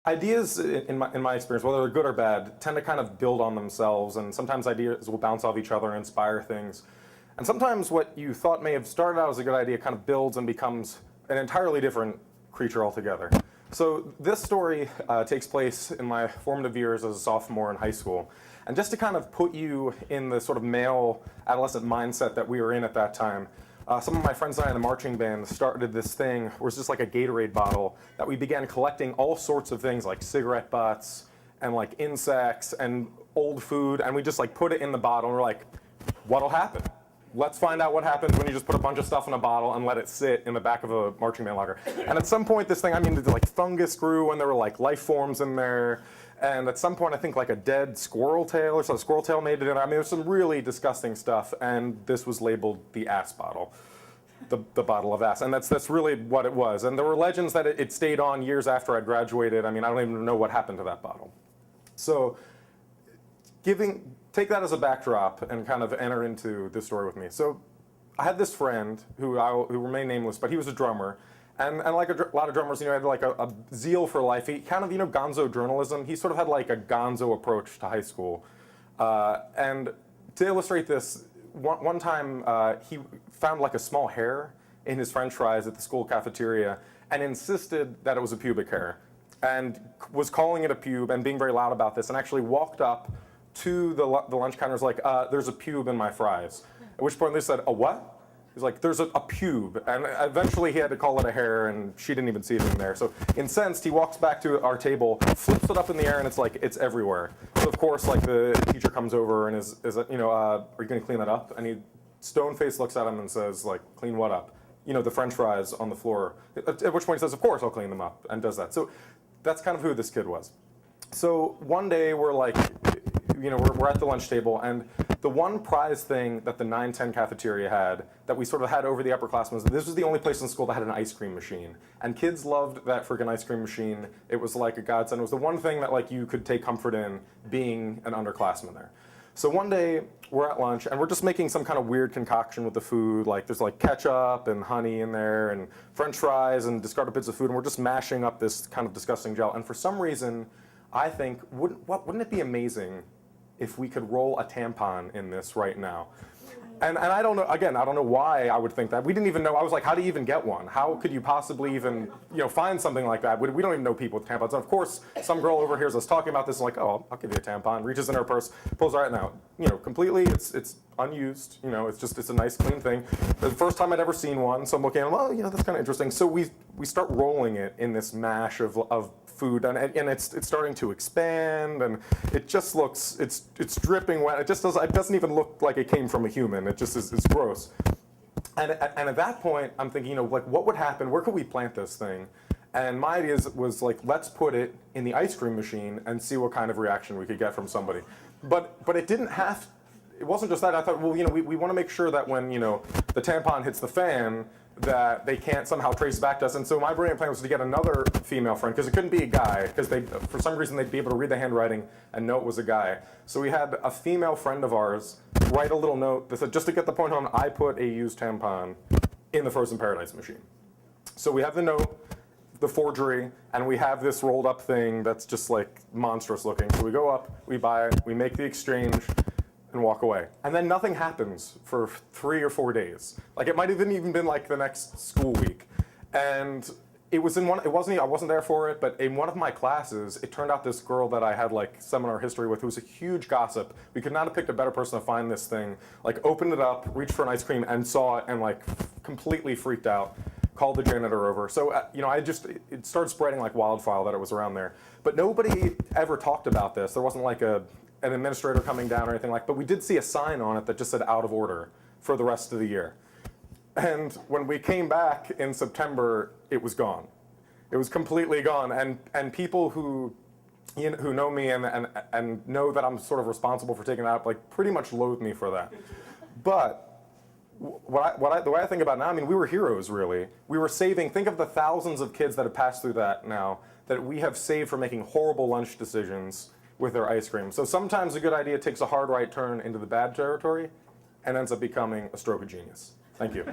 Ideas, in my experience, whether they're good or bad, tend to kind of build on themselves, and sometimes ideas will bounce off each other and inspire things. And sometimes what you thought may have started out as a good idea kind of builds and becomes an entirely different creature altogether. So this story takes place in my formative years as a sophomore in high school. And just to kind of put you in the sort of male adolescent mindset that we were in at that time, some of my friends and I in the marching band started this thing where it's just like a Gatorade bottle that we began collecting all sorts of things like cigarette butts and like insects and old food, and we just like put it in the bottle and we're like, what'll happen? Let's find out what happens when you just put a bunch of stuff in a bottle and let it sit in the back of a marching band locker. And at some point this thing, like fungus grew and there were like life forms in there. And at some point I think like a dead squirrel tail or some squirrel tail made it in. There's some really disgusting stuff, and this was labeled the ass bottle. The bottle of ass, and that's really what it was. And there were legends that it stayed on years after I graduated. I don't even know what happened to that bottle. So take that as a backdrop and kind of enter into this story with me. So I had this friend who remained nameless, but he was a drummer. And like a lot of drummers, had like a zeal for life. He kind of, gonzo journalism. He sort of had like a gonzo approach to high school. And to illustrate this, one time he found like a small hair in his french fries at the school cafeteria and insisted that it was a pubic hair and was calling it a pube and being very loud about this, and actually walked up to the lunch counter and was like, there's a pube in my fries. At which point they said, a what? He's like, there's a pube. And eventually he had to call it a hair, and she didn't even see it in there. So incensed, he walks back to our table, flips it up in the air, and it's like, it's everywhere. So of course, like the teacher comes over and is are you gonna clean that up? And he stone-faced looks at him and says, like, clean what up? The french fries on the floor. At which point he says, of course I'll clean them up, and does that. So that's kind of who this kid was. So one day we're like, we're at the lunch table, and the one prize thing that the 910 cafeteria had that we sort of had over the upperclassmen was this was the only place in school that had an ice cream machine. And kids loved that freaking ice cream machine. It was like a godsend. It was the one thing that like you could take comfort in being an underclassman there. So one day we're at lunch and we're just making some kind of weird concoction with the food. Like there's like ketchup and honey in there and french fries and discarded bits of food, and we're just mashing up this kind of disgusting gel. And for some reason, I think, wouldn't it be amazing if we could roll a tampon in this right now? And I don't know, again, I don't know why I would think that. We didn't even know. I was like, how do you even get one? How could you possibly even, find something like that? We don't even know people with tampons. And of course, some girl overhears us talking about this and like, oh, I'll give you a tampon, reaches in her purse, pulls it right now. Completely, it's unused, it's a nice clean thing. The first time I'd ever seen one, so I'm looking at, well, that's kind of interesting. So we start rolling it in this mash of food, and it's starting to expand, and it just looks, it's dripping wet. It doesn't even look like it came from a human. It just is, it's gross. And at that point, I'm thinking, like, what would happen? Where could we plant this thing? And my idea was like, let's put it in the ice cream machine and see what kind of reaction we could get from somebody. But it didn't have. It wasn't just that. I thought, well, we want to make sure that when the tampon hits the fan, that they can't somehow trace back to us. And so my brilliant plan was to get another female friend, because it couldn't be a guy, because for some reason they'd be able to read the handwriting and know it was a guy. So we had a female friend of ours write a little note that said, just to get the point home, I put a used tampon in the Frozen Paradise machine. So we have the note, the forgery, and we have this rolled up thing that's just like monstrous looking. So we go up, we buy it, we make the exchange, and walk away. And then nothing happens for 3 or 4 days. Like it might have even been like the next school week. And I wasn't there for it, but in one of my classes, it turned out this girl that I had like seminar history with, who was a huge gossip. We could not have picked a better person to find this thing. Like opened it up, reached for an ice cream, and saw it, and like completely freaked out. Called the janitor over. So, it started spreading like wildfire that it was around there. But nobody ever talked about this. There wasn't like an administrator coming down or anything but we did see a sign on it that just said out of order for the rest of the year. And when we came back in September, it was gone. It was completely gone. And people who know me and know that I'm sort of responsible for taking it out, like pretty much loathe me for that. But the way I think about it now, we were heroes, really. We were saving, think of the thousands of kids that have passed through that now, that we have saved from making horrible lunch decisions with their ice cream. So sometimes a good idea takes a hard right turn into the bad territory and ends up becoming a stroke of genius. Thank you.